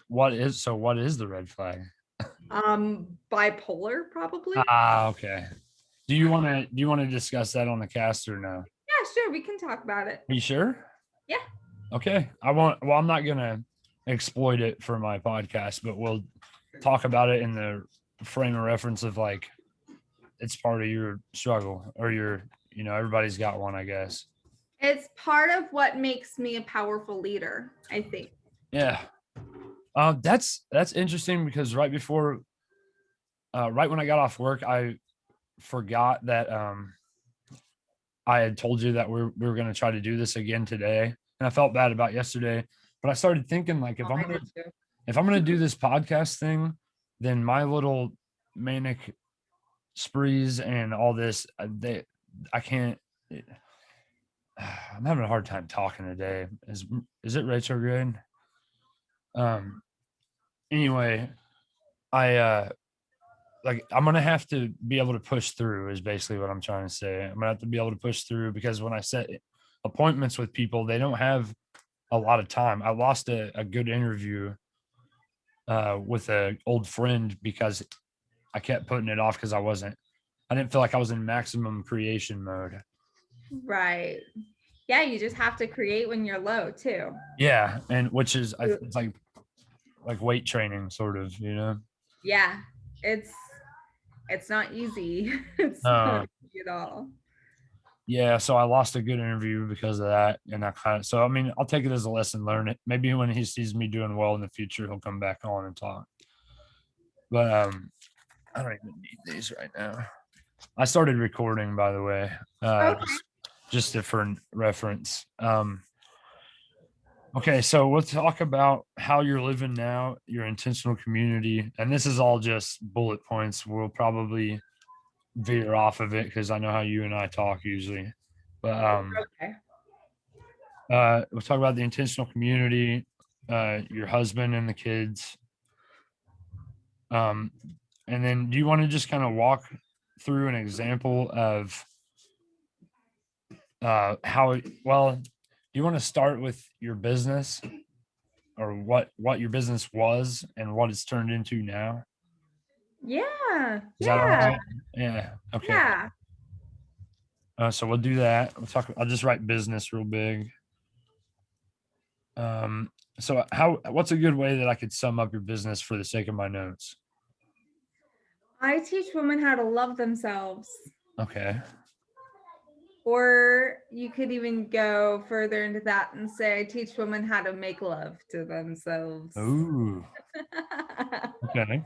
what is the red flag? Bipolar, probably. Okay. Do you want to discuss that on the cast or no? Yeah, sure, we can talk about it. Are you sure? Yeah. Okay. I'm not gonna exploit it for my podcast, but we'll talk about it in the frame of reference of like it's part of your struggle or everybody's got one, I guess. It's part of what makes me a powerful leader, I think. Yeah. That's interesting because right when I got off work, I forgot that I had told you that we were going to try to do this again today, and I felt bad about yesterday. But I started thinking like Oh, I did too. if I'm gonna do this podcast thing, then my little manic sprees and all this, I can't. I'm having a hard time talking today. Is it retrograde? Um. Anyway, I like I'm gonna have to be able to push through is basically what I'm trying to say. I'm gonna have to be able to push through because when I set appointments with people, they don't have a lot of time. I lost a good interview with a old friend because I kept putting it off because I didn't feel like I was in maximum creation mode. Right. Yeah, you just have to create when you're low too. Yeah, and which is it's like weight training sort of, you know. Yeah, it's it's not easy. It's not Uh easy at all. yeah, so I lost a good interview because of that, and I kind of so I mean I'll take it as a lesson learned. Maybe when he sees me doing well in the future, he'll come back on and talk. But I don't even need these right now. I started recording, by the way, Okay. just for reference. Okay, so let's talk about how you're living now, your intentional community, and this is all just bullet points. We'll probably veer off of it because I know how you and I talk usually. But Okay. we'll talk about the intentional community, your husband and the kids. Um, and then do you want to just kind of walk through an example of how well do you want to start with your business or what your business was and what it's turned into now? Yeah. Is that all Yeah. right? Yeah. Okay. Yeah. So we'll do that. I'll just write business real big. Um, so what's a good way that I could sum up your business for the sake of my notes? I teach women how to love themselves. Okay. Or you could even go further into that and say, I teach women how to make love to themselves. Ooh. Okay.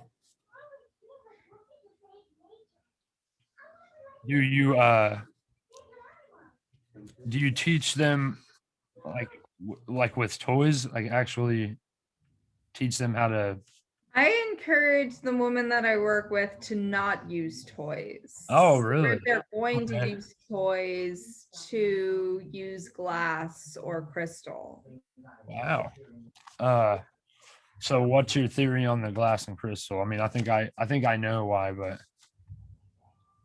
Do you teach them like like with toys? Like actually teach them how to I encourage the women that I work with to not use Oh, toys. Or really? if they're going to Okay. use toys, to use glass or crystal. Wow. Uh so what's your theory on the glass and crystal? I mean, I think I know why, but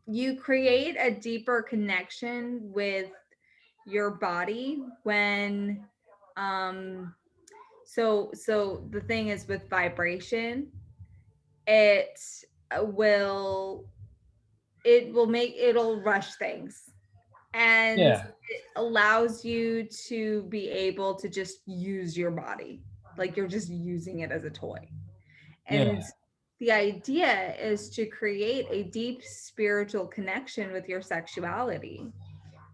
You create a deeper connection with your body when so the thing is with vibration, it will it'll rush things, and yeah. it allows you to be able to just use your body like you're just using it as a toy. And Yeah. the idea is to create a deep spiritual connection with your sexuality,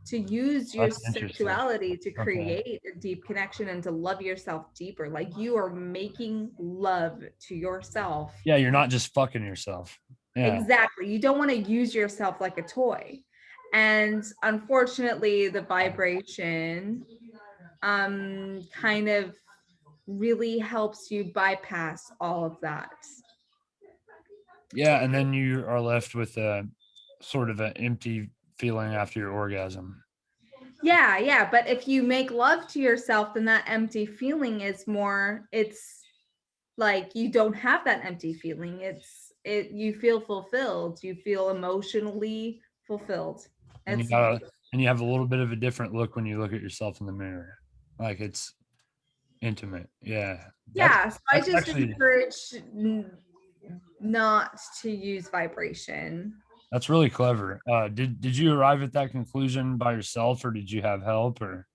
to use your That's interesting. sexuality to Okay. create a deep connection and to love yourself deeper. Like you are making love to yourself. Yeah, you're not just fucking yourself. Yeah. Exactly. You don't want to use yourself like a toy. And unfortunately, the vibration kind of really helps you bypass all of that. Yeah, and then you are left with a sort of an empty feeling after your orgasm. Yeah, yeah. But if you make love to yourself, then that empty feeling is more, it's like you don't have that empty feeling. You feel fulfilled. You feel emotionally fulfilled. And you It's got and you have a little bit of a different look when you look at yourself in the mirror. Like it's intimate. Yeah. Yeah, so I That's just actually encourage not to use vibration. that's really clever. Did you arrive at that conclusion by yourself or did you have help or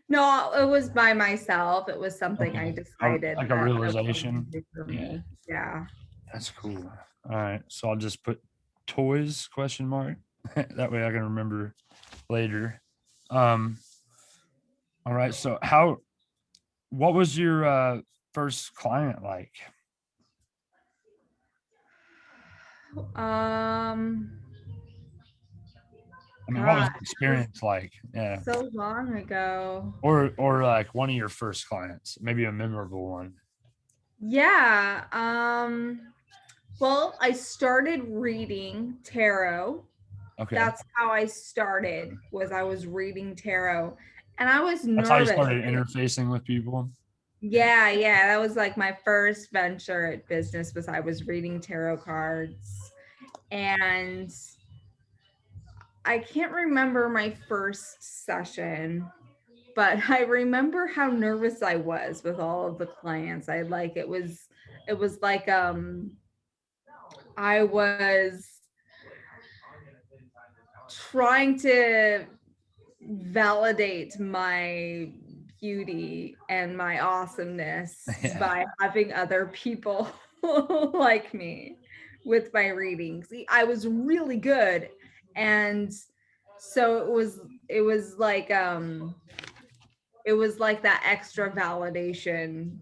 No, it was by myself. It was something I okay. decided Like a that was going to realization? be for Yeah, me. Yeah. that's cool. All right. So I'll just put toys question mark. That way I can remember later. Um, all right. So what was your first client like? Um, I mean, what was God, the it was experience like? Yeah. so long ago. Or like one of your first clients, maybe a memorable one. Yeah. Well, I started reading tarot. Okay. That's how I started, was I was reading tarot. And I was That's how you nervous. started interfacing with people. Yeah. Yeah, that was like my first venture at business, was I was reading tarot cards. And I can't remember my first session, but I remember how nervous I was with all of the clients. It was like I was trying to validate my beauty and my awesomeness Yeah. by having other people like me with my readings. I was really good, and so it was like that extra validation.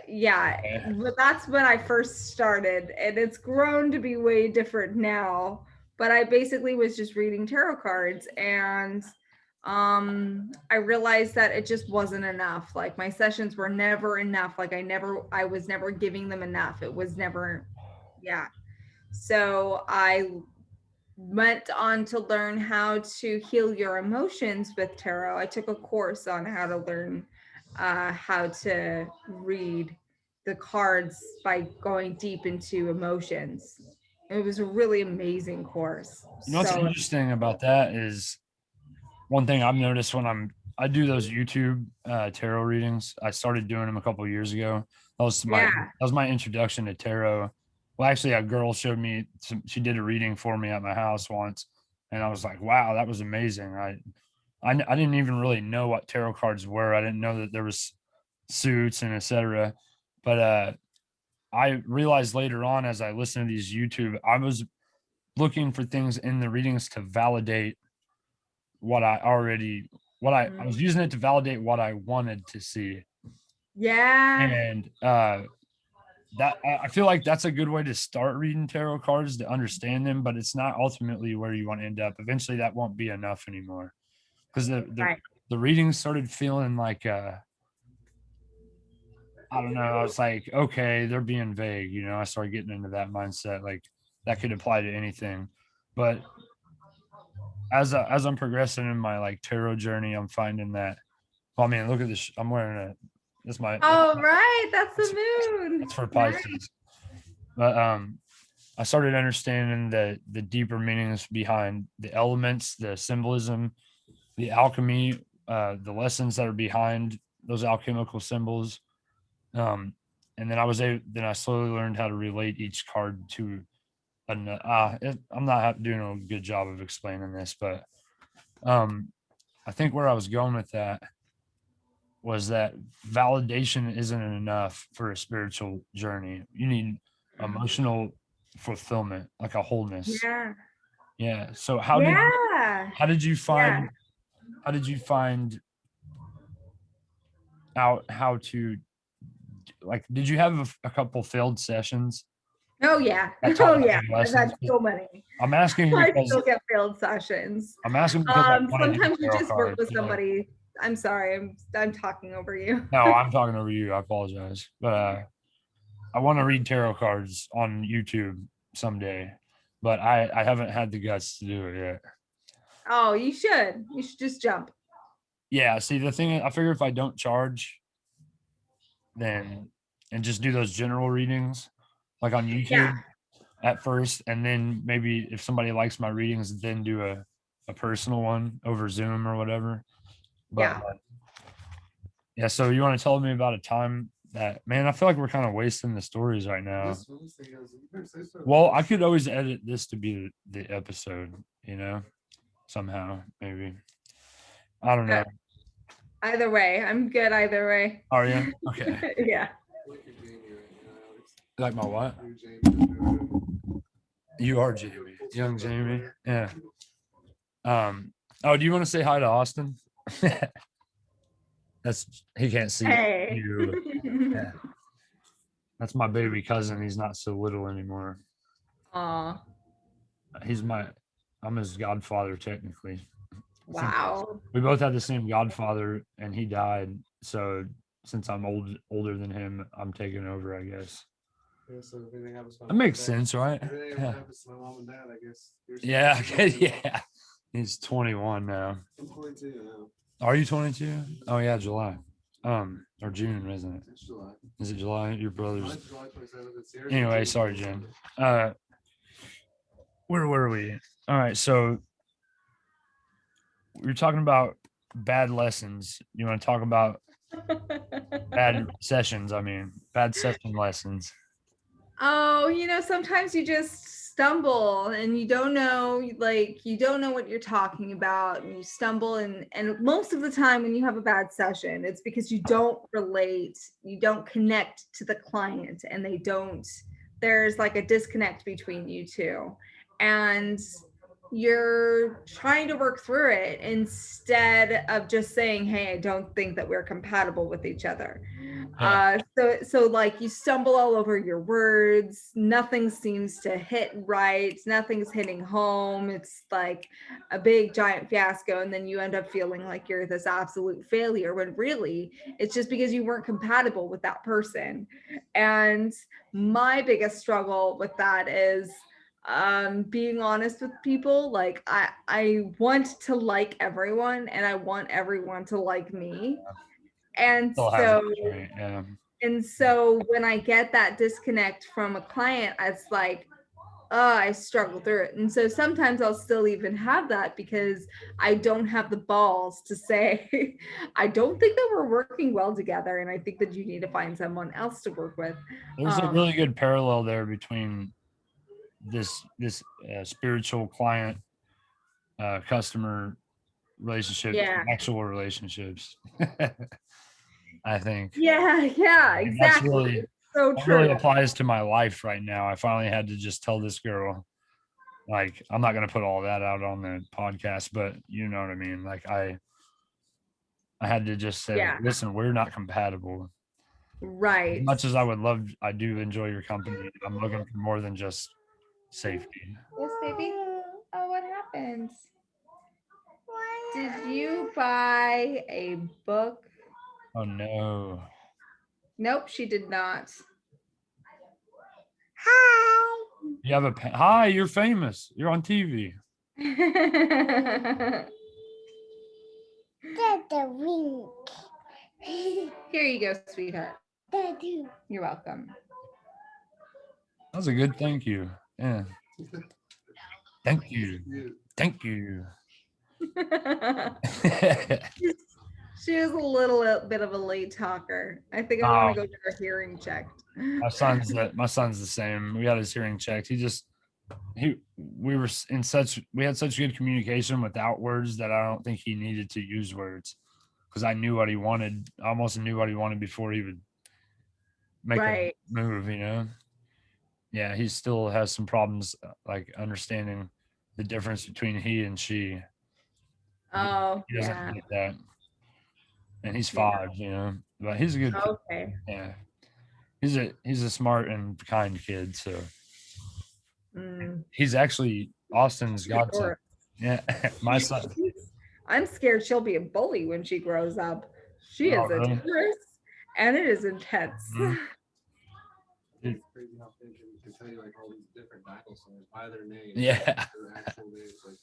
Yeah, Okay. but that's when I first started, and it's grown to be way different now. But I basically was just reading tarot cards, and I realized that it just wasn't enough. Like my sessions were never enough. Like I was never giving them enough. It was never, yeah. So I went on to learn how to heal your emotions with tarot. I took a course on how to learn how to read the cards by going deep into emotions. It was a really amazing course. You know what's So interesting about that is one thing I've noticed when I do those YouTube tarot readings. I started doing them a couple of years ago. yeah, That was my introduction to tarot. Well, actually, a girl showed me she did a reading for me at my house once, and I was like, "Wow, that was amazing!" I didn't even really know what tarot cards were. I didn't know that there was suits and etc. But I realized later on as I listened to these YouTube, I was looking for things in the readings to validate what I already I was using it to validate what I wanted to see. yeah, And that I feel like that's a good way to start reading tarot cards to understand them, but it's not ultimately where you want to end up. Eventually that won't be enough anymore. Because right, the readings started feeling like I don't know, I was like, okay, they're being vague, you know. I started getting into that mindset, like that could apply to anything. But as I'm progressing in my like tarot journey, I'm finding that. Well, I mean, look at this. I'm wearing a. This my. oh right, that's That's, the that's moon. for Nice. Pisces. But I started understanding the deeper meanings behind the elements, the symbolism, the alchemy, the lessons that are behind those alchemical symbols. Um, and then I slowly learned how to relate each card to I'm not doing a good job of explaining this, but um, I think where I was going with that was that validation isn't enough for a spiritual journey. You need emotional fulfillment, like a wholeness. Yeah, Yeah. So yeah, how did you yeah. find how did you find out how to like did you have a couple failed sessions Oh yeah, that taught oh you yeah. good I've had lessons? 'Cause so many. I'm asking I because still get failed sessions. I want to do Sometimes you tarot just work cards. with Yeah. somebody. I'm sorry, I'm talking over you. No, I'm talking over you. I apologize. But I want to read tarot cards on YouTube someday, but I haven't had the guts to do it yet. Oh, you should. You should just jump. Yeah, see the thing I figure if I don't charge then and just do those general readings like on Yeah, YouTube at first and then maybe if somebody likes my readings then do a personal one over Zoom or whatever. But yeah. Yeah, so you want to tell me about a time that, man, I feel like we're kind of wasting the stories right now. Well, I could always edit this to be the episode, somehow, maybe. I don't know. Either way, I'm good either way. Are you? Okay. Yeah. Like my what? You are Jamie. Young Jamie. Yeah. Oh, do you want to say hi to Austin? He can't see Hey. you. Yeah. That's my baby cousin. He's not so little anymore. Aw. I'm his godfather technically. Since Wow. we both had the same godfather and he died. So since I'm older than him, I'm taking over, I guess. Yeah, so if anything happens to my That mom makes and dad- sense, right? if anything Yeah. happens to my mom and dad, I guess. Yeah. Yeah. He's 21 now. I'm 22 now. Are you 22? Oh yeah, July. Or June, isn't it? It's July. Is it July? Your brother's. Mine's July 27th. It's yours. Anyway, sorry, Jen. Where were we? All right, so we were talking about bad lessons. You want to talk about bad sessions? I mean, bad session lessons. Oh, sometimes you just stumble and you don't know, you don't know what you're talking about, and you stumble, and most of the time when you have a bad session, it's because you don't relate, you don't connect to the client, and there's like a disconnect between you two. And you're trying to work through it instead of just saying, hey, I don't think that we're compatible with each other. So like you stumble all over your words, nothing seems to hit right, nothing's hitting home, it's like a big giant fiasco, and then you end up feeling like you're this absolute failure when really it's just because you weren't compatible with that person. And my biggest struggle with that is being honest with people. Like I want to like everyone, and I want everyone to like me. And Still have so that trait, yeah. and so when I get that disconnect from a client, it's like, oh, I struggle through it. And so sometimes I'll still even have that because I don't have the balls to say, I don't think that we're working well together. And I think that you need to find someone else to work with. There's a really good parallel there between this spiritual client customer relationship, Yeah. actual relationships. I think. Yeah, That's exactly. really, So that true. really applies to my life right now. I finally had to just tell this girl, like, I'm not going to put all that out on the podcast, but you know what I mean? Like, I had to just say, Yeah. listen, we're not compatible. Right. As much as I do enjoy your company, I'm looking for more than just safety. Yes, baby. Oh, what happened? Did you buy a book? Oh no. Nope, she did not. You have hi, you're famous. You're on TV. Here you go, sweetheart. You're welcome. That was a good thank you. Yeah. Thank you. Thank you. She was a little bit of a late talker. I think I want to go get her hearing checked. My son's the same. We got his hearing checked. We had such good communication without words that I don't think he needed to use words, because I knew what he wanted. I almost knew what he wanted before he would make a move, Yeah, he still has some problems like understanding the difference between he and she. Oh, He doesn't get that. And he's 5, but he's a good kid. Okay. Yeah. He's a smart and kind kid, so he's actually Austin's godson. Yeah, my son. I'm scared she'll be a bully when she grows up. She is a terrorist, and it is intense. It's crazy how they can tell you like all these different dinosaurs by their names. Yeah. Their actual names. Like,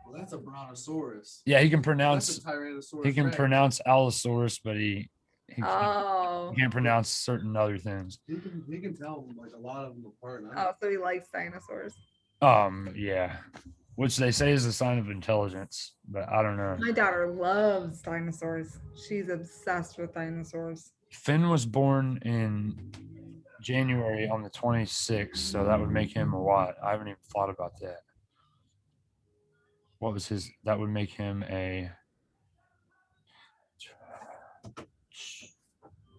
well, that's a brontosaurus. Yeah, he can pronounce. That's a Tyrannosaurus He can Rex. pronounce Allosaurus, but he can't pronounce certain other things. He can tell like a lot of them apart. Oh, so he likes dinosaurs. Yeah. which they say is a sign of intelligence, but I don't know. My daughter loves dinosaurs. She's obsessed with dinosaurs. Finn was born in January on the 26th, so that would make him a what? I haven't even thought about that. What was his? That would make him a.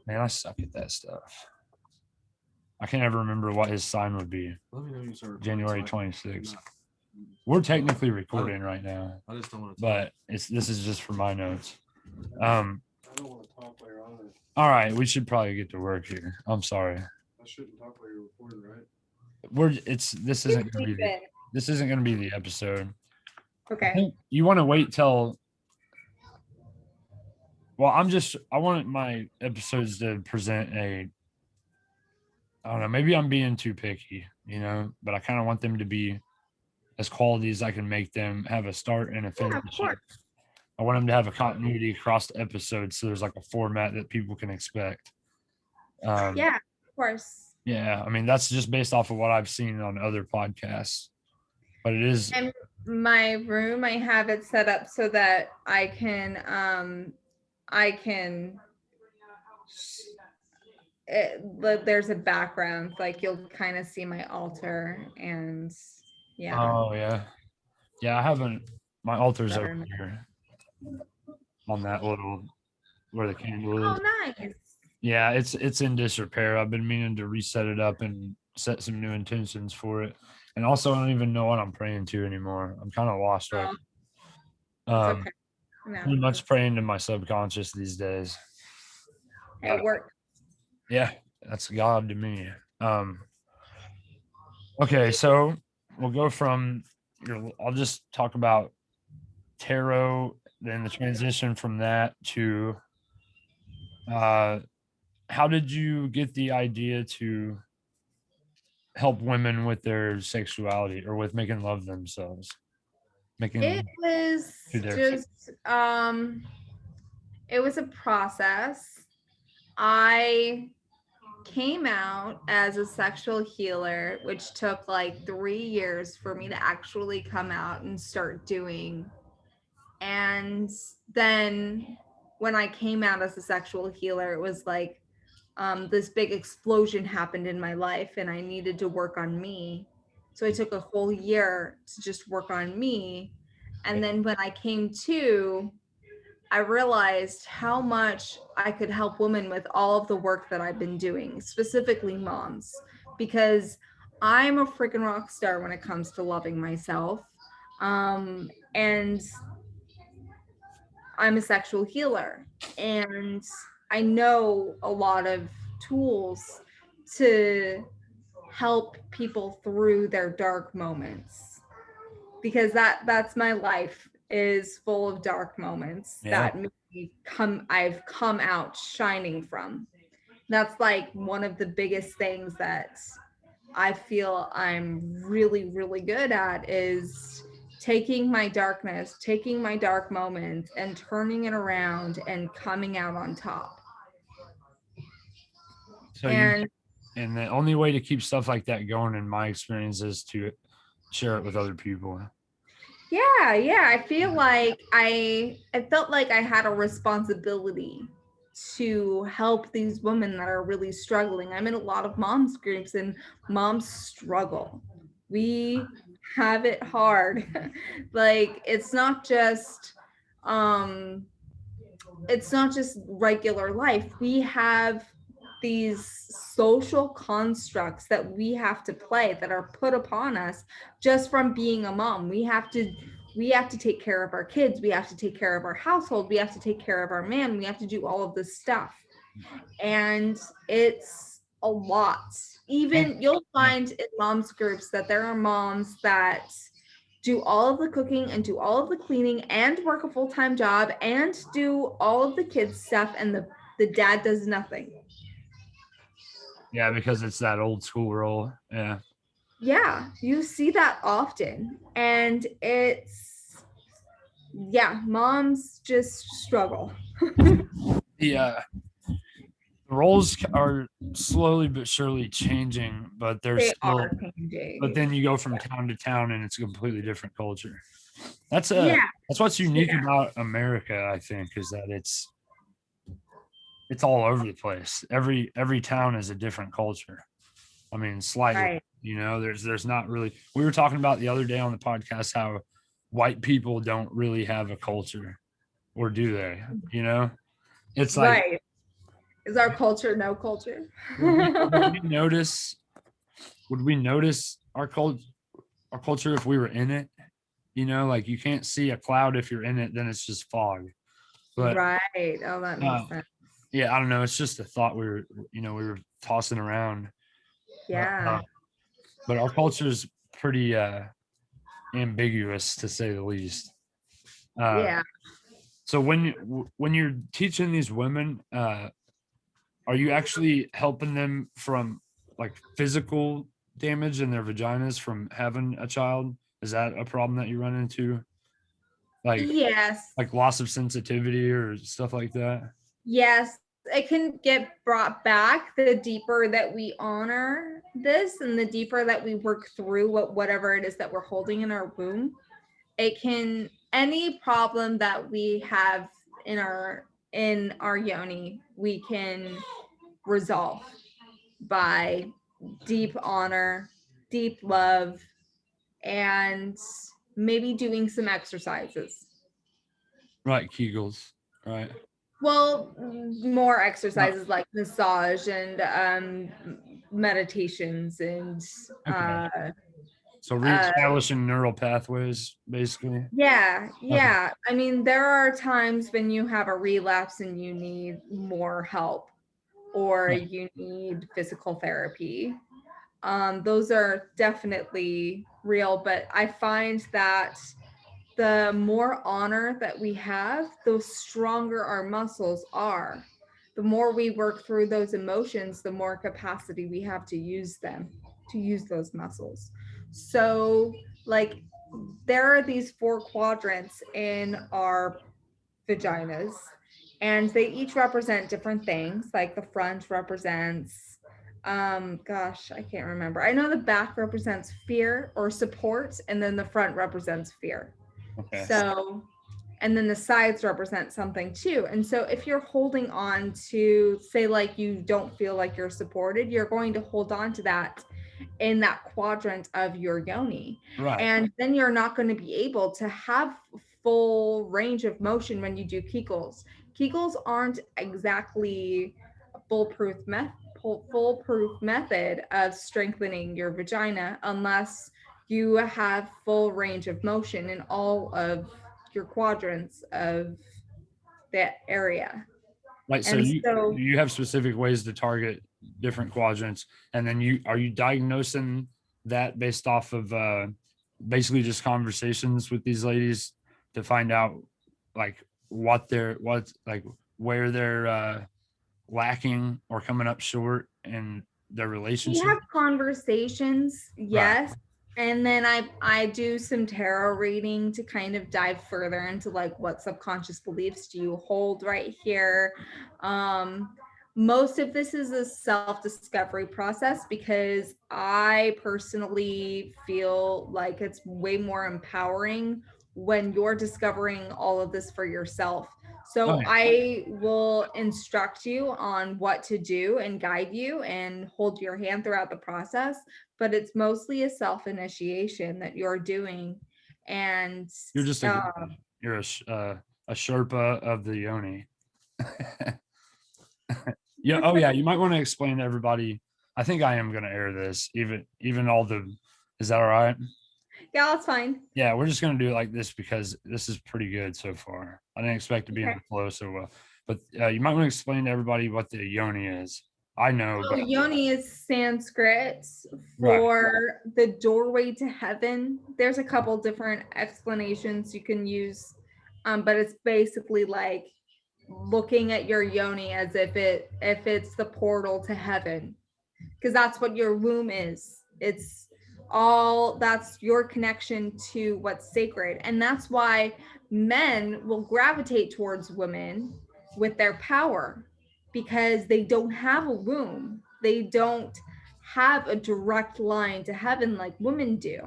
Man, I suck at that stuff. I can never remember what his sign would be. Let me know you start recording, January so I can 26th. not- We're technically recording right now, I just don't want to. but this is just for my notes. I don't want to talk while you're on it. All right, we should probably get to work here. I'm sorry. I shouldn't talk while you're recording, right? This isn't gonna be the episode. I Okay. think you want to wait till. Well, I want my episodes to present a. I don't know. Maybe I'm being too picky, but I kind of want them to be as quality as I can make them, have a start and a Yeah, finish. of course. I want them to have a continuity across the episodes, so there's like a format that people can expect. Yeah, of course. Yeah, I mean that's just based off of what I've seen on other podcasts, but it is. And my room, I have it set up so that I can there's a background, like you'll kind of see my altar, and yeah. Oh yeah. I haven't. My altar's Better over not. here on that little where the candle is. Oh, nice. Yeah, it's in disrepair. I've been meaning to reset it up and set some new intentions for it. And also, I don't even know what I'm praying to anymore. I'm kind of lost right now. It's okay. No, Pretty much praying to my subconscious these days. it worked. Yeah, that's God to me. Okay, so we'll go from I'll just talk about tarot, then the transition from that to how did you get the idea to help women with their sexuality or with making love themselves? It was to their- just it was a process. I came out as a sexual healer, which took like 3 years for me to actually come out and start doing. And then when I came out as a sexual healer, it was like this big explosion happened in my life and I needed to work on me. So I took a whole year to just work on me. And then when I came to, I realized how much I could help women with all of the work that I've been doing, specifically moms, because I'm a freaking rock star when it comes to loving myself. And I'm a sexual healer, and I know a lot of tools to help people through their dark moments, because that's my life is full of dark moments that I've come out shining from. That's like one of the biggest things that I feel I'm really, really good at is taking my darkness, taking my dark moments and turning it around and coming out on top. So And and the only way to keep stuff like that going, in my experience, is to share it with other people. yeah, I feel like I felt like I had a responsibility to help these women that are really struggling. I'm in a lot of moms groups and moms struggle. We have it hard. Like it's not just regular life. We have these social constructs that we have to play that are put upon us just from being a mom. We have to take care of our kids, we have to take care of our household, we have to take care of our man, we have to do all of this stuff, and it's a lot. Even you'll find in moms groups that there are moms that do all of the cooking and do all of the cleaning and work a full-time job and do all of the kids stuff, and the dad does nothing. Yeah, because it's that old school role. Yeah, you see that often, and moms just struggle. Yeah. The roles are slowly but surely changing, but they're They still. are changing. But then you go from town to town, and it's a completely different culture. That's Yeah, that's what's unique yeah, about America, I think, is that it's all over the place. Every town is a different culture. I mean, slightly, right. there's not really. We were talking about the other day on the podcast how white people don't really have a culture, or do they? It's like Right. Is our culture no culture? would we notice our culture if we were in it? Like you can't see a cloud if you're in it, then it's just fog. But Right. Oh, that uh, makes sense. yeah, I don't know. It's just a thought we were tossing around. But, Yeah. but our culture is pretty ambiguous to say the least. Uh, Yeah. so when you're teaching these women, are you actually helping them from like physical damage in their vaginas from having a child? Is that a problem that you run into? Like Yes. like loss of sensitivity or stuff like that? Yes. It can get brought back the deeper that we honor this and the deeper that we work through whatever it is that we're holding in our womb. It can, any problem that we have in our yoni, we can resolve by deep honor, deep love, and maybe doing some exercises. Right, Kegels. Right. Well, more No, exercises like massage and meditations and okay. uh, So uh, reestablishing neural pathways, basically. yeah, Okay. yeah. I mean, there are times when you have a relapse and you need more help or Right. you need physical therapy. Those are definitely real, but I find that the more honor that we have, the stronger our muscles are. The more we work through those emotions, the more capacity we have to use them, to use those muscles. So, like, there are these 4 quadrants in our vaginas, and they each represent different things. Like the front represents, gosh, I can't remember. I know the back represents fear or support, and then the front represents fear. Okay. So, and then the sides represent something too. And so, if you're holding on to, say, like you don't feel like you're supported, you're going to hold on to that in that quadrant of your yoni. Right. And then you're not going to be able to have full range of motion when you do Kegels. Kegels aren't exactly a foolproof method of strengthening your vagina unless you have full range of motion in all of your quadrants of that area. Right. So And so, you have specific ways to target different quadrants, and then you diagnosing that based off of basically just conversations with these ladies to find out like what like where they're lacking or coming up short in their we relationship. have conversations, Right. yes. And then I do some tarot reading to kind of dive further into like what subconscious beliefs do you hold right here. Um, Most of this is a self-discovery process because I personally feel like it's way more empowering when you're discovering all of this for yourself. Oh So yeah. I will instruct you on what to do and guide you and hold your hand throughout the process, but it's mostly a self initiation that you're doing. And You're just a uh, you're a Sherpa of the yoni. Yeah. Oh yeah. You might want to explain to everybody. I think I am going to air this. Even all the. Is that all right? yeah, that's fine. Yeah, we're just going to do it like this because this is pretty good so far. I didn't expect to be in Okay. the flow so well, but you might want to explain to everybody what the yoni is. I know, So but yoni is Sanskrit right, for the doorway to heaven. There's a couple different explanations you can use, but it's basically like looking at your yoni as if it's the portal to heaven, because that's what your womb is. It's all, that's your connection to what's sacred, and that's why men will gravitate towards women with their power, because they don't have a womb. They don't have a direct line to heaven like women do.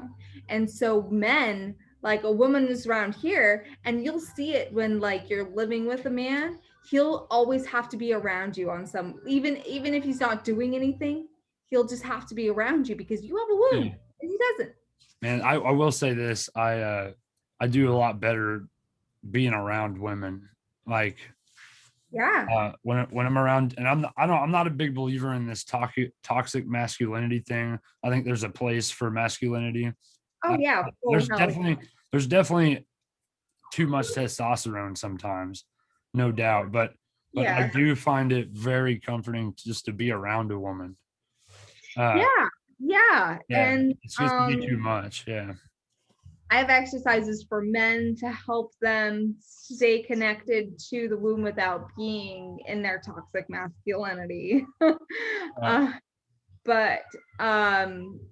And so men, like a woman is around here, and you'll see it when like you're living with a man, he'll always have to be around you on some, even if he's not doing anything, he'll just have to be around you because you have a womb Yeah. and he doesn't. Man, I will say this. I do a lot better being around women. Like Yeah. when I'm around, and I'm not a big believer in this toxic masculinity thing. I think there's a place for masculinity. Oh Uh, yeah. Oh there's hell definitely too much testosterone sometimes, no doubt. But I yeah. do find it very comforting just to be around a woman. Uh, Yeah. Yeah. yeah, And it's just to be too much. Yeah, I have exercises for men to help them stay connected to the womb without being in their toxic masculinity. uh, but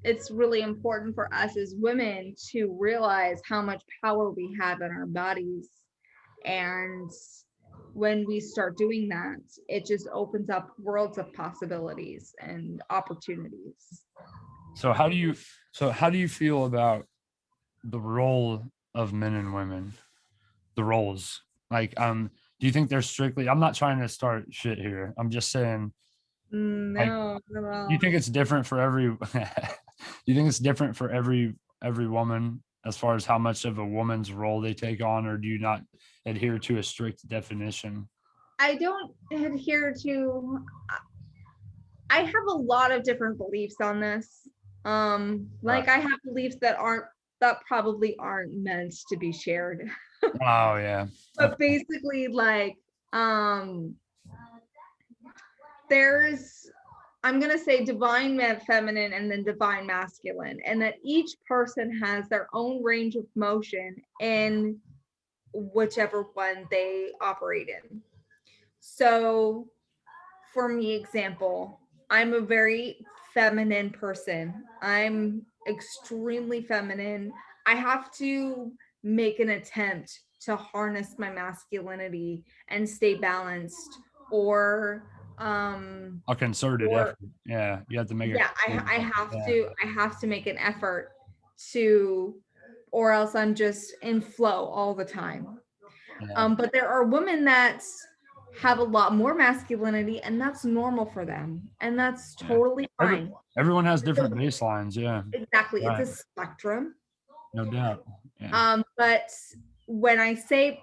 it's really important for us as women to realize how much power we have in our bodies. And when we start doing that, it just opens up worlds of possibilities and opportunities. So how do you feel about the role of men and women? The roles, like, do you think they're strictly? I'm not trying to start shit here. I'm just saying, like, No, not at do you all. think it's different for every? Do you think it's different for every woman as far as how much of a woman's role they take on, or do you not adhere to a strict definition? I don't adhere to, I have a lot of different beliefs on this. Right. Like I have beliefs that probably aren't meant to be shared. Oh yeah. But basically, like, um, there's, I'm gonna say divine feminine and then divine masculine, and that each person has their own range of motion in whichever one they operate in. So for me, example, I'm a very feminine person. I'm extremely feminine. I have to make an attempt to harness my masculinity and stay balanced, or A concerted or effort. Yeah, you have to make a yeah, concerted effort. Yeah, I have to make an effort to, or else I'm just in flow all the time. yeah. But there are women that have a lot more masculinity, and that's normal for them, and that's Yeah. totally fine. Everyone has So different baselines. Yeah, exactly, it's right. a spectrum. No doubt. Yeah. But when I say,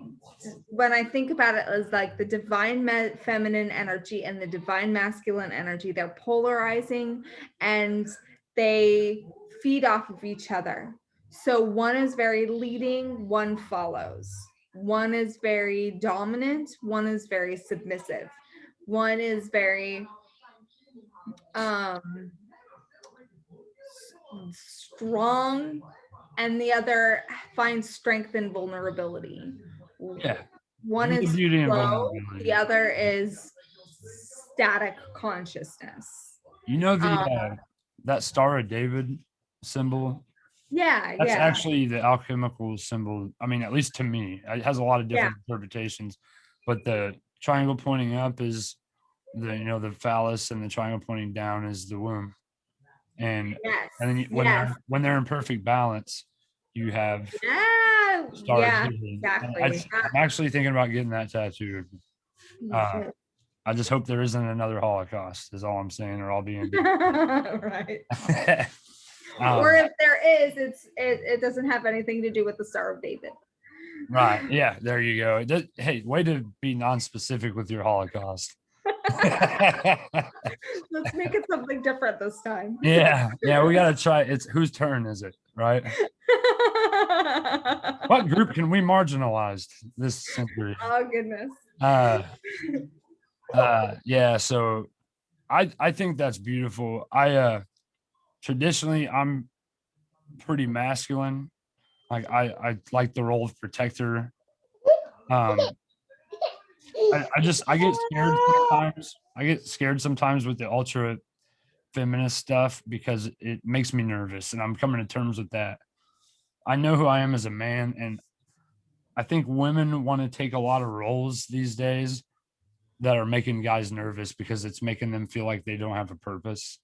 when I think about it as like the divine feminine energy and the divine masculine energy, they're polarizing and they feed off of each other. So one is very leading, one follows. One is very dominant, one is very submissive. One is very um strong, and the other finds strength in vulnerability. Yeah. One There's the is beauty and flow, the vulnerability. other is static consciousness. You know the Uh, that Star of David symbol? yeah, That's yeah, actually the alchemical symbol. I mean, at least to me, it has a lot of yeah, different interpretations, but the triangle pointing up is the phallus, and the triangle pointing down is the womb. And yes, and then yes, when they're in perfect balance, you have yeah, Star of yeah, David. And exactly. I'm actually thinking about getting that tattooed. You Uh, should. I just hope there isn't another Holocaust, is all I'm saying, or I'll be in. Right. Or um, if there is, it doesn't have anything to do with the Star of David. right. Yeah. There you go. Hey, way to be non-specific with your Holocaust. Let's make it something different this time. Yeah. Yeah. We got to try. It's whose turn is it? Right. What group can we marginalize this century? Oh goodness. Uh, yeah. So I think that's beautiful. Traditionally, I'm pretty masculine. Like I like the role of protector. Um, I get scared sometimes. I get scared sometimes with the ultra feminist stuff because it makes me nervous, and I'm coming to terms with that. I know who I am as a man, and I think women want to take a lot of roles these days, that are making guys nervous because it's making them feel like they don't have a purpose.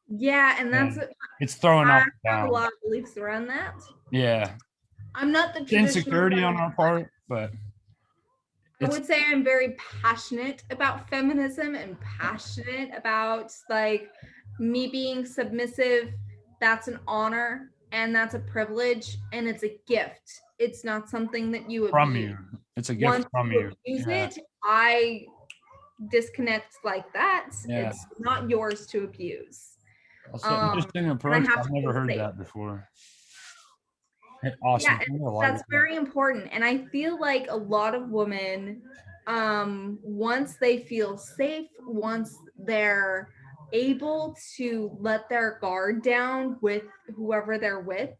Yeah, and that's And what it's throwing I off the have a lot balance. of beliefs around that. Yeah. I'm not the It's traditional insecurity on feminist. our part, but I it's would say I'm very passionate about feminism and passionate about like me being submissive. That's an honor and that's a privilege and it's a gift. It's not something that you from abuse. you. It's a gift Once from you you. abuse Yeah. it, I disconnect like that. Yeah. It's not yours to abuse. That's an interesting And I approach. have I've to never feel heard safe. that before. Yeah, Awesome. I like that's that. very important. And I feel like a lot of women, once they feel safe, once they're able to let their guard down with whoever they're with,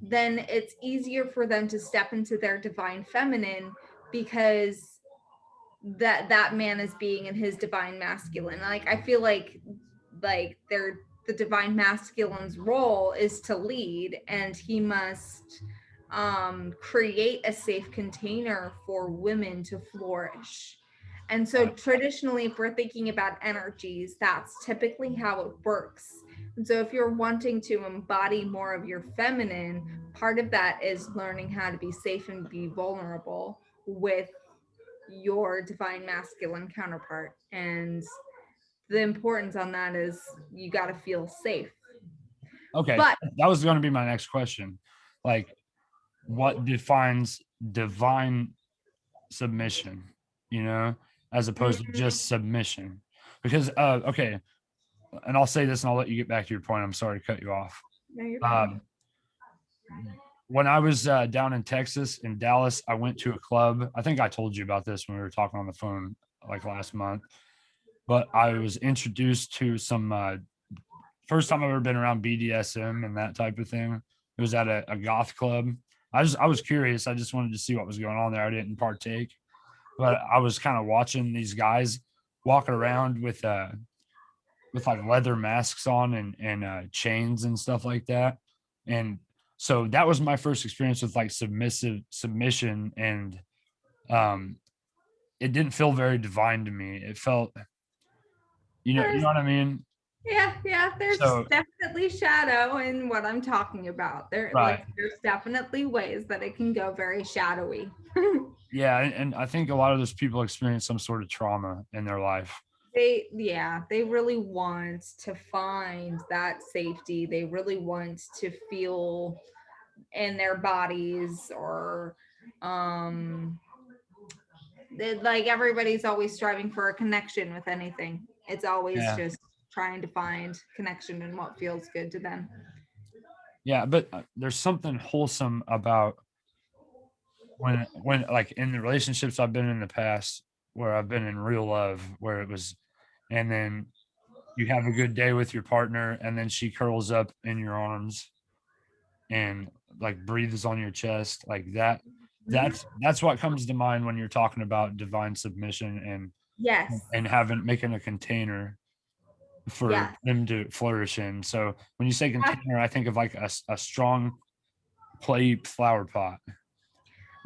then it's easier for them to step into their divine feminine because that man is being in his divine masculine. Like I feel like they're the divine masculine's role is to lead and he must create a safe container for women to flourish. And so traditionally, if we're thinking about energies, that's typically how it works. And so if you're wanting to embody more of your feminine, part of that is learning how to be safe and be vulnerable with your divine masculine counterpart. And the importance on that is you got to feel safe. Okay. But That was going to be my next question. Like, what defines divine submission, as opposed to just submission? Because, okay. And I'll say this and I'll let you get back to your point. I'm sorry to cut you off. no, you're fine. When I was down in Texas, in Dallas, I went to a club. I think I told you about this when we were talking on the phone like last month. But I was introduced to some first time I've ever been around BDSM and that type of thing. It was at a goth club. I was curious. I just wanted to see what was going on there. I didn't partake, but I was kind of watching these guys walking around with like leather masks on and chains and stuff like that. And so that was my first experience with like submission, and um it didn't feel very divine to me. It felt, you know what I mean? Yeah, there's So definitely shadow in what I'm talking about. right. There's definitely ways that it can go very shadowy. Yeah, and I think a lot of those people experience some sort of trauma in their life. They really want to find that safety. They really want to feel in their bodies or like everybody's always striving for a connection with anything. It's always Yeah. just trying to find connection and what feels good to them. Yeah, but there's something wholesome about when like in the relationships I've been in the past where I've been in real love, where it was, and then you have a good day with your partner and then she curls up in your arms and like breathes on your chest like that. That's what comes to mind when you're talking about divine submission Yes. and having making a container for Yes. them to flourish in. So when you say container, I think of like a strong clay flower pot.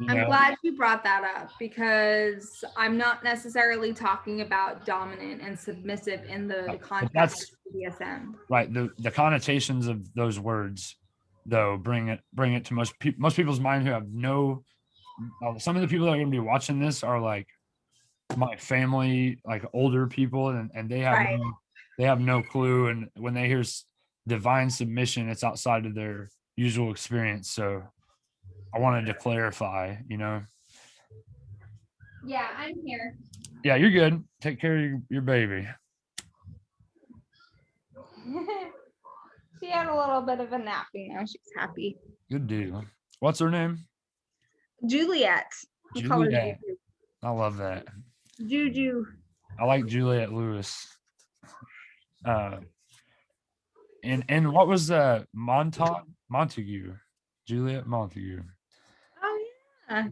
I'm glad you brought that up because I'm not necessarily talking about dominant and submissive in the But context that's of BDSM. right. The connotations of those words, though, bring it to most people's mind who have no. Some of the people that are going to be watching this are like my family, like older people, and Right. they have no clue. And when they hear divine submission, it's outside of their usual experience. So I wanted to clarify. Yeah, I'm here. Yeah, you're good. Take care of your baby. She had a little bit of a napping now. She's happy. Good deal. What's her name? Juliet. We'll call her Juliet. I love that. Juju. I like Juliet Lewis. And what was Montague? Juliet Montague. Oh yeah.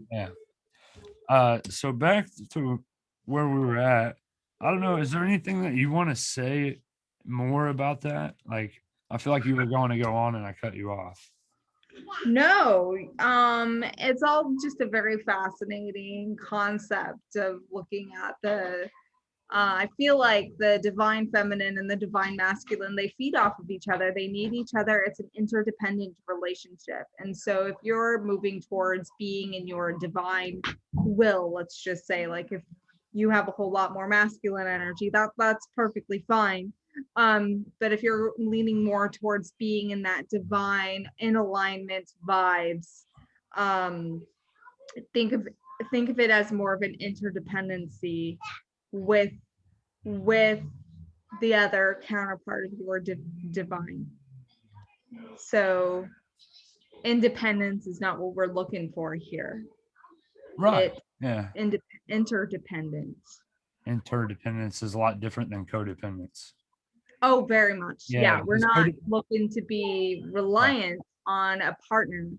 Yeah. So back to where we were at. I don't know. Is there anything that you want to say more about that? Like, I feel like you were going to go on and I cut you off. No, it's all just a very fascinating concept of looking at the I feel like the divine feminine and the divine masculine, they feed off of each other. They need each other. It's an interdependent relationship. And so if you're moving towards being in your divine will, let's just say, like if you have a whole lot more masculine energy, that's perfectly fine. But if you're leaning more towards being in that divine in alignment vibes, um, think of it as more of an interdependency with the other counterpart of your divine. So independence is not what we're looking for here. Right. It's Yeah. interdependence. Interdependence is a lot different than codependence. Oh, very much. Yeah, we're not looking to be reliant on a partner.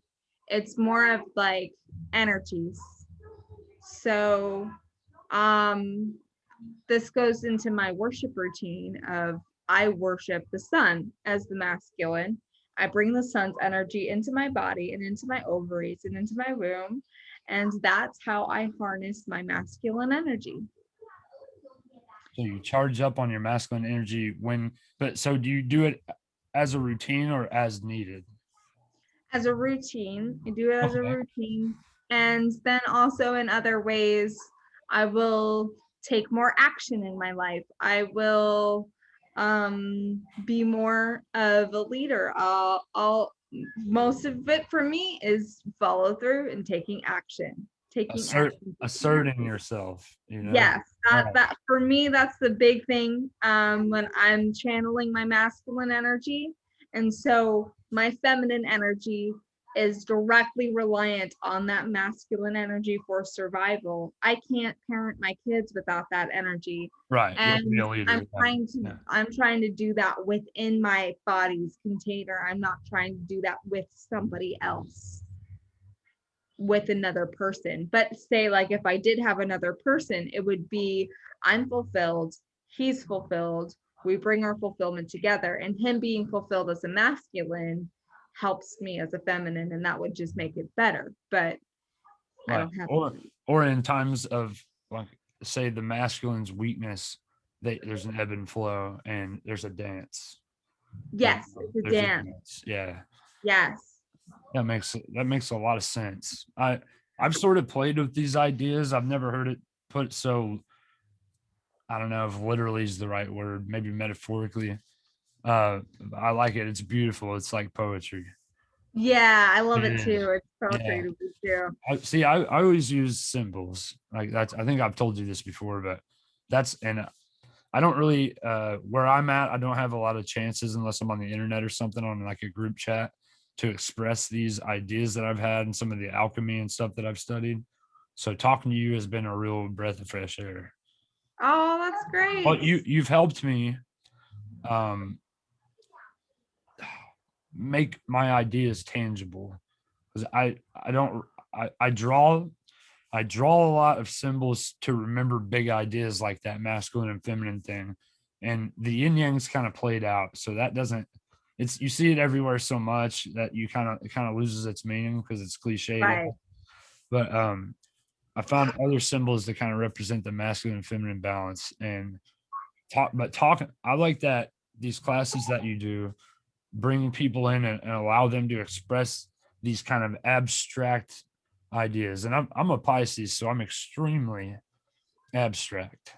It's more of like energies. So this goes into my worship routine of I worship the sun as the masculine. I bring the sun's energy into my body and into my ovaries and into my womb. And that's how I harness my masculine energy. So you charge up on your masculine energy so do you do it as a routine or as needed? As a routine. I do it as a routine. And then also in other ways, I will take more action in my life. I will be more of a leader. I'll most of it for me is follow through and taking action. Asserting yourself, Yes, that for me, that's the big thing when I'm channeling my masculine energy. And so my feminine energy is directly reliant on that masculine energy for survival. I can't parent my kids without that energy. Right. And I'm trying to do that within my body's container. I'm not trying to do that with somebody else, with another person. But say, like, if I did have another person, it would be I'm fulfilled, he's fulfilled, we bring our fulfillment together, and him being fulfilled as a masculine helps me as a feminine, and that would just make it better. But I don't have or in times of, like, say the masculine's weakness, there's an ebb and flow and there's a dance. Yes, it's a dance. Yeah. Yes. That makes a lot of sense. I've sort of played with these ideas. I've never heard it put so, I don't know if literally is the right word, maybe metaphorically. I like it. It's beautiful. It's like poetry. Yeah, I love it too. It's poetry to me too. I always use symbols. Like I think I've told you this before, but I don't really where I'm at, I don't have a lot of chances unless I'm on the internet or something on like a group chat to express these ideas that I've had and some of the alchemy and stuff that I've studied. So talking to you has been a real breath of fresh air. Oh, that's great. Well, you've helped me make my ideas tangible, because I draw a lot of symbols to remember big ideas like that masculine and feminine thing, and the yin yang's kind of played out, so that doesn't, it's, you see it everywhere so much that it kind of loses its meaning because it's cliche. Right. But I found other symbols that kind of represent the masculine and feminine balance, and I like that these classes that you do, bringing people in and allow them to express these kind of abstract ideas. And I'm a Pisces, so I'm extremely abstract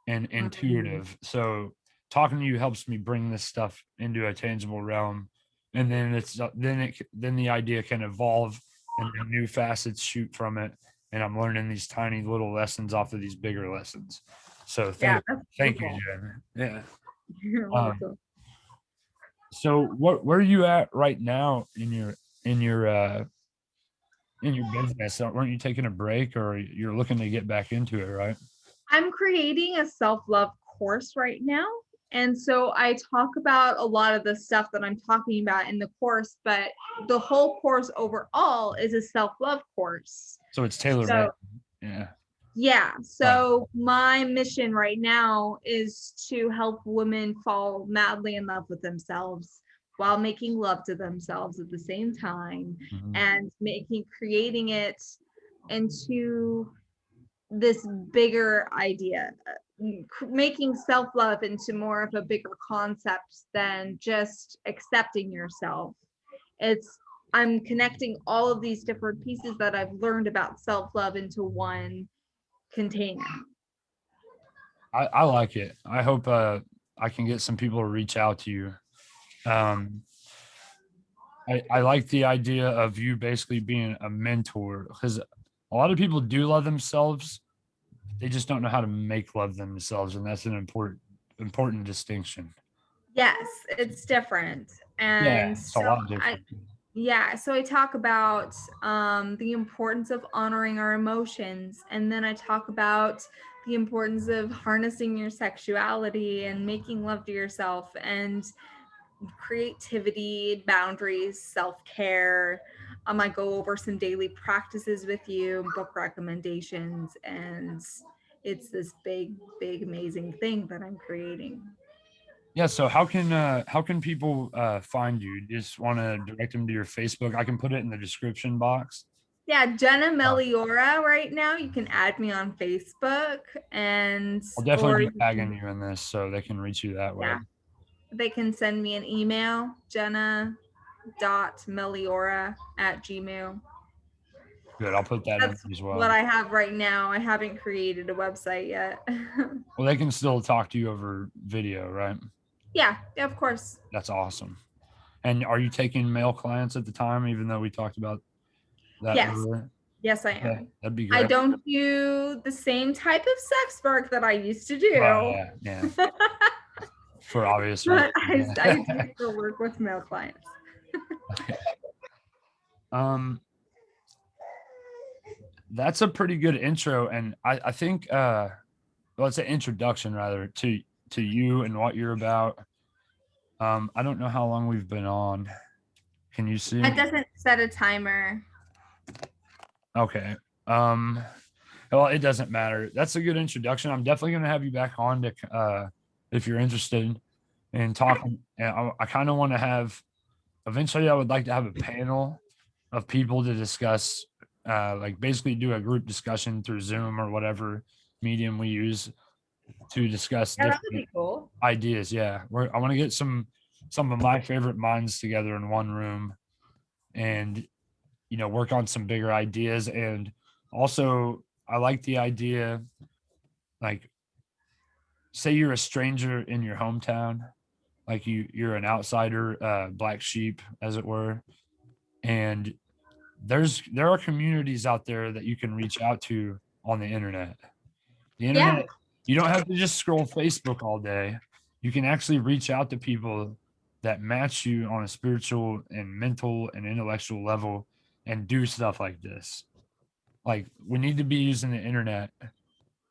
and intuitive. So talking to you helps me bring this stuff into a tangible realm, and then then the idea can evolve and new facets shoot from it, and I'm learning these tiny little lessons off of these bigger lessons. So thank you, Jenna. Yeah. You're welcome. So where are you at right now in your business? Weren't you taking a break, or you're looking to get back into it, right? I'm creating a self-love course right now. And so I talk about a lot of the stuff that I'm talking about in the course, but the whole course overall is a self-love course. So it's tailor-made. Yeah. Yeah. So my mission right now is to help women fall madly in love with themselves while making love to themselves at the same time, and creating it into this bigger idea. making self-love into more of a bigger concept than just accepting yourself. It's I'm connecting all of these different pieces that I've learned about self-love into one container. I like it. I hope I can get some people to reach out to you. Um, I like the idea of you basically being a mentor, because a lot of people do love themselves. They just don't know how to make love themselves, and that's an important distinction. Yes, it's different. Yeah, And it's a so lot I different. yeah, so I talk about the importance of honoring our emotions, and then I talk about the importance of harnessing your sexuality and making love to yourself, and creativity, boundaries, self-care. I go over some daily practices with you, book recommendations, and it's this big, big, amazing thing that I'm creating. Yeah. So how can people find you? You just want to direct them to your Facebook? I can put it in the description box. Yeah, Jenna Uh, Meliora right now. You can add me on Facebook, and I'll or definitely be you tagging can, you in this so they can reach you that way. yeah, they can send me an email, jenna.meliora@gmail. Good. I'll put that in That's as what well. I have right now. I haven't created a website yet. Well, they can still talk to you over video, right? Yeah, of course. That's awesome. And are you taking male clients at the time, even though we talked about that Yes, earlier? yes, I Yeah, am. that'd be I great. don't do the same type of sex work that I used to Right, do, yeah, yeah. For obvious reasons. but I do still work with male clients. Okay. Um, that's a pretty good intro, and I think well, it's an introduction rather to you and what you're about. I don't know how long we've been on. Can you see? It doesn't set a timer. Okay. Um, well, it doesn't matter. That's a good introduction. I'm definitely going to have you back on to, if you're interested in talking. And I kind of want to have, eventually, I would like to have a panel of people to discuss, like basically do a group discussion through Zoom or whatever medium we use to discuss Yeah, that would different be cool. ideas. Yeah. I want to get some of my favorite minds together in one room and work on some bigger ideas. And also, I like the idea, like, say you're a stranger in your hometown, like you're an outsider, black sheep, as it were, and there are communities out there that you can reach out to on the internet. The Yeah. internet, you don't have to just scroll Facebook all day. You can actually reach out to people that match you on a spiritual and mental and intellectual level and do stuff like this. Like, we need to be using the internet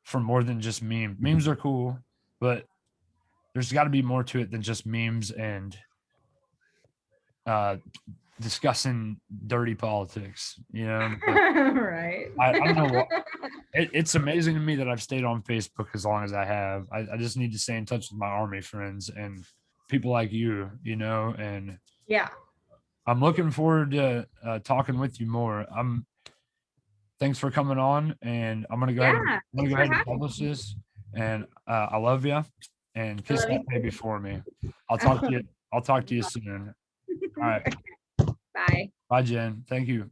for more than just memes. Memes are cool, but there's got to be more to it than just memes and uh, discussing dirty politics. Right. I don't know what. It's amazing to me that I've stayed on Facebook as long as I have. I just need to stay in touch with my army friends and people like you, and Yeah. I'm looking forward to talking with you more. Thanks for coming on, and I'm gonna go ahead. Yeah. I'm gonna Thanks go for ahead and having publish me. this. And I love you, and I kiss love that you baby too. for me. I'll talk to you. I'll talk to you soon. All right. Bye. Bye, Jen. Thank you.